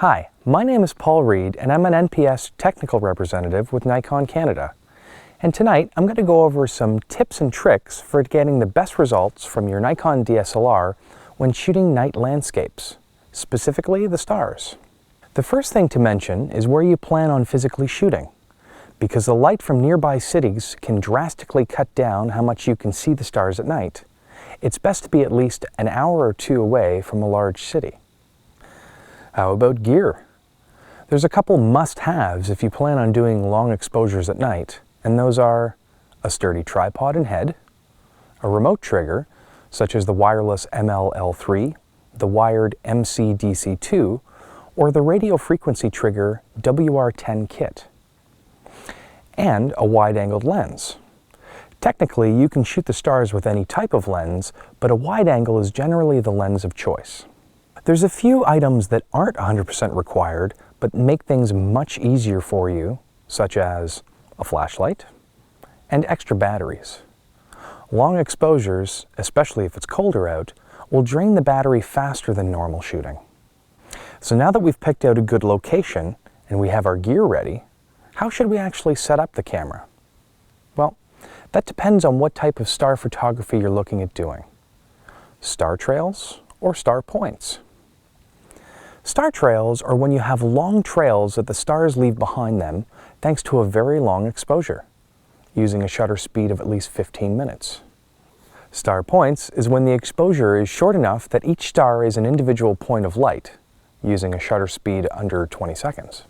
Hi, my name is Paul Reid and I'm an NPS technical representative with Nikon Canada. And tonight I'm going to go over some tips and tricks for getting the best results from your Nikon DSLR when shooting night landscapes, specifically the stars. The first thing to mention is where you plan on physically shooting, because the light from nearby cities can drastically cut down how much you can see the stars at night. It's best to be at least an hour or two away from a large city. How about gear? There's a couple must-haves if you plan on doing long exposures at night, and those are a sturdy tripod and head, a remote trigger, such as the wireless ML-L3, the wired MC-DC2, or the radio frequency trigger WR10 kit, and a wide-angled lens. Technically, you can shoot the stars with any type of lens, but a wide angle is generally the lens of choice. There's a few items that aren't 100% required, but make things much easier for you, such as a flashlight and extra batteries. Long exposures, especially if it's colder out, will drain the battery faster than normal shooting. So now that we've picked out a good location and we have our gear ready, how should we actually set up the camera? Well, that depends on what type of star photography you're looking at doing. Star trails or star points. Star trails are when you have long trails that the stars leave behind them thanks to a very long exposure, using a shutter speed of at least 15 minutes. Star points is when the exposure is short enough that each star is an individual point of light, using a shutter speed under 20 seconds.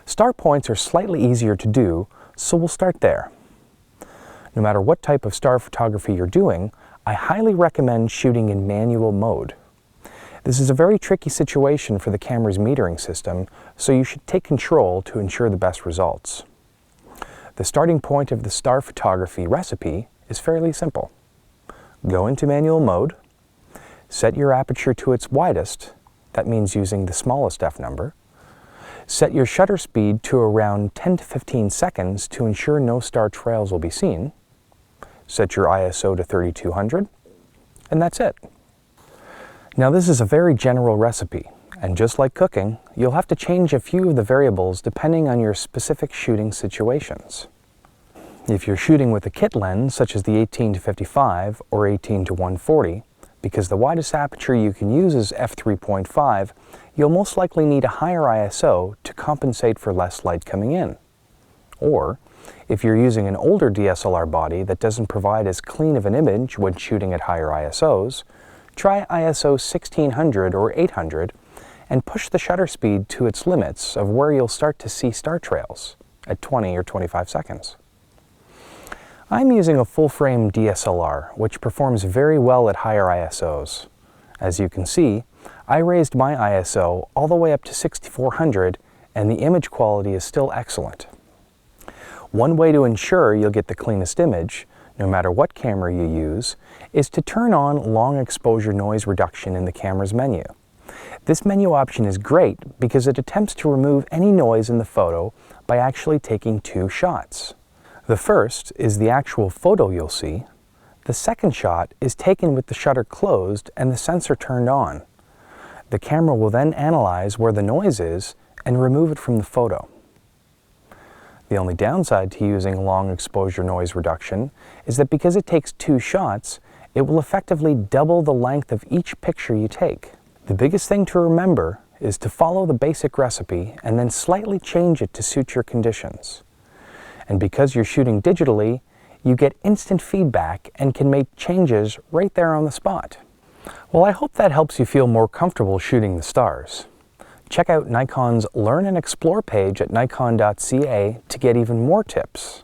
Star points are slightly easier to do, so we'll start there. No matter what type of star photography you're doing, I highly recommend shooting in manual mode. This is a very tricky situation for the camera's metering system, so you should take control to ensure the best results. The starting point of the star photography recipe is fairly simple. Go into manual mode, set your aperture to its widest, that means using the smallest f number, set your shutter speed to around 10 to 15 seconds to ensure no star trails will be seen, set your ISO to 3200, and that's it. Now this is a very general recipe, and just like cooking, you'll have to change a few of the variables depending on your specific shooting situations. If you're shooting with a kit lens, such as the 18 to 55 or 18 to 140, because the widest aperture you can use is f3.5, you'll most likely need a higher ISO to compensate for less light coming in. Or, if you're using an older DSLR body that doesn't provide as clean of an image when shooting at higher ISOs, try ISO 1600 or 800 and push the shutter speed to its limits of where you'll start to see star trails at 20 or 25 seconds. I'm using a full-frame DSLR, which performs very well at higher ISOs. As you can see, I raised my ISO all the way up to 6400 and the image quality is still excellent. One way to ensure you'll get the cleanest image, no matter what camera you use, is to turn on long exposure noise reduction in the camera's menu. This menu option is great because it attempts to remove any noise in the photo by actually taking two shots. The first is the actual photo you'll see. The second shot is taken with the shutter closed and the sensor turned on. The camera will then analyze where the noise is and remove it from the photo. The only downside to using long exposure noise reduction is that because it takes two shots, it will effectively double the length of each picture you take. The biggest thing to remember is to follow the basic recipe and then slightly change it to suit your conditions. And because you're shooting digitally, you get instant feedback and can make changes right there on the spot. Well, I hope that helps you feel more comfortable shooting the stars. Check out Nikon's Learn and Explore page at nikon.ca to get even more tips.